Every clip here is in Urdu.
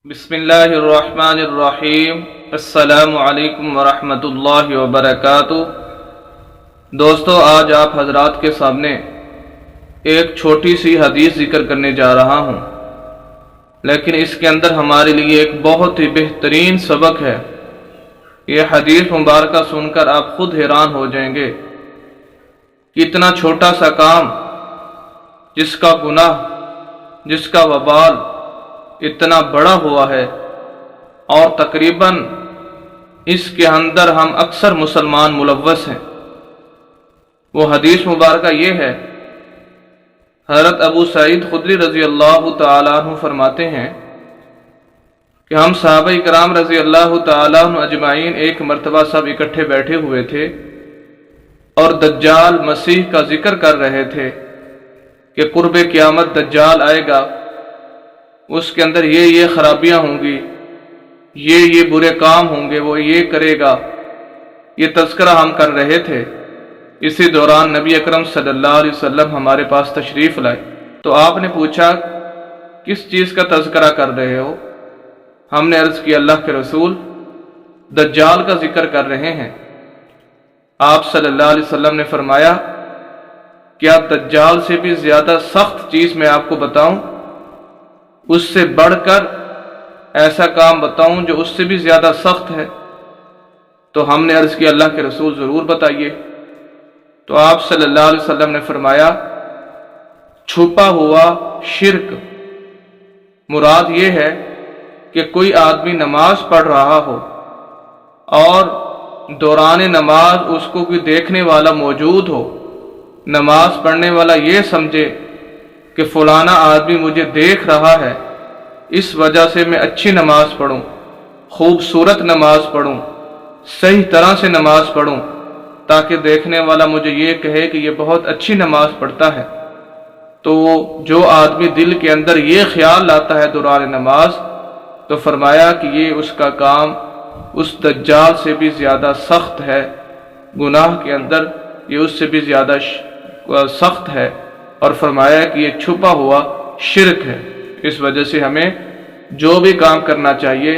بسم اللہ الرحمن الرحیم۔ السلام علیکم ورحمۃ اللہ وبرکاتہ۔ دوستو، آج آپ حضرات کے سامنے ایک چھوٹی سی حدیث ذکر کرنے جا رہا ہوں، لیکن اس کے اندر ہمارے لیے ایک بہت ہی بہترین سبق ہے۔ یہ حدیث مبارکہ سن کر آپ خود حیران ہو جائیں گے کہ اتنا چھوٹا سا کام، جس کا گناہ، جس کا وبال اتنا بڑا ہوا ہے، اور تقریباً اس کے اندر ہم اکثر مسلمان ملوث ہیں۔ وہ حدیث مبارکہ یہ ہے، حضرت ابو سعید خدری رضی اللہ تعالیٰ عنہ فرماتے ہیں کہ ہم صحابہ کرام رضی اللہ تعالیٰ عنہ اجمعین ایک مرتبہ سب اکٹھے بیٹھے ہوئے تھے اور دجال مسیح کا ذکر کر رہے تھے کہ قرب قیامت دجال آئے گا، اس کے اندر یہ خرابیاں ہوں گی، یہ برے کام ہوں گے، وہ یہ کرے گا۔ یہ تذکرہ ہم کر رہے تھے۔ اسی دوران نبی اکرم صلی اللہ علیہ وسلم ہمارے پاس تشریف لائے تو آپ نے پوچھا، کس چیز کا تذکرہ کر رہے ہو؟ ہم نے عرض کی، اللہ کے رسول، دجال کا ذکر کر رہے ہیں۔ آپ صلی اللہ علیہ وسلم نے فرمایا، کیا دجال سے بھی زیادہ سخت چیز میں آپ کو بتاؤں؟ اس سے بڑھ کر ایسا کام بتاؤں جو اس سے بھی زیادہ سخت ہے؟ تو ہم نے عرض کیا، اللہ کے رسول ضرور بتائیے۔ تو آپ صلی اللہ علیہ وسلم نے فرمایا، چھپا ہوا شرک۔ مراد یہ ہے کہ کوئی آدمی نماز پڑھ رہا ہو اور دوران نماز اس کو کوئی دیکھنے والا موجود ہو، نماز پڑھنے والا یہ سمجھے کہ فلانا آدمی مجھے دیکھ رہا ہے، اس وجہ سے میں اچھی نماز پڑھوں، خوبصورت نماز پڑھوں، صحیح طرح سے نماز پڑھوں، تاکہ دیکھنے والا مجھے یہ کہے کہ یہ بہت اچھی نماز پڑھتا ہے۔ تو جو آدمی دل کے اندر یہ خیال لاتا ہے دوران نماز، تو فرمایا کہ یہ اس کا کام اس دجال سے بھی زیادہ سخت ہے، گناہ کے اندر یہ اس سے بھی زیادہ سخت ہے، اور فرمایا کہ یہ چھپا ہوا شرک ہے۔ اس وجہ سے ہمیں جو بھی کام کرنا چاہیے،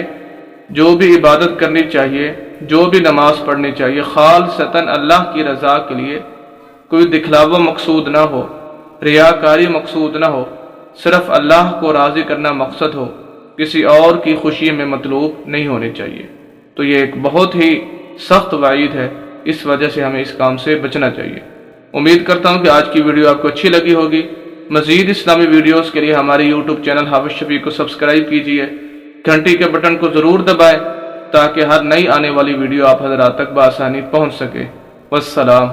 جو بھی عبادت کرنی چاہیے، جو بھی نماز پڑھنی چاہیے، خالصتاً اللہ کی رضا کے لیے، کوئی دکھلاوا مقصود نہ ہو، ریاکاری مقصود نہ ہو، صرف اللہ کو راضی کرنا مقصد ہو، کسی اور کی خوشی میں مطلوب نہیں ہونی چاہیے۔ تو یہ ایک بہت ہی سخت وعید ہے، اس وجہ سے ہمیں اس کام سے بچنا چاہیے۔ امید کرتا ہوں کہ آج کی ویڈیو آپ کو اچھی لگی ہوگی۔ مزید اسلامی ویڈیوز کے لیے ہمارے یوٹیوب چینل حافظ شفیع کو سبسکرائب کیجیے، گھنٹی کے بٹن کو ضرور دبائیں تاکہ ہر نئی آنے والی ویڈیو آپ حضرات تک بآسانی پہنچ سکے۔ والسلام۔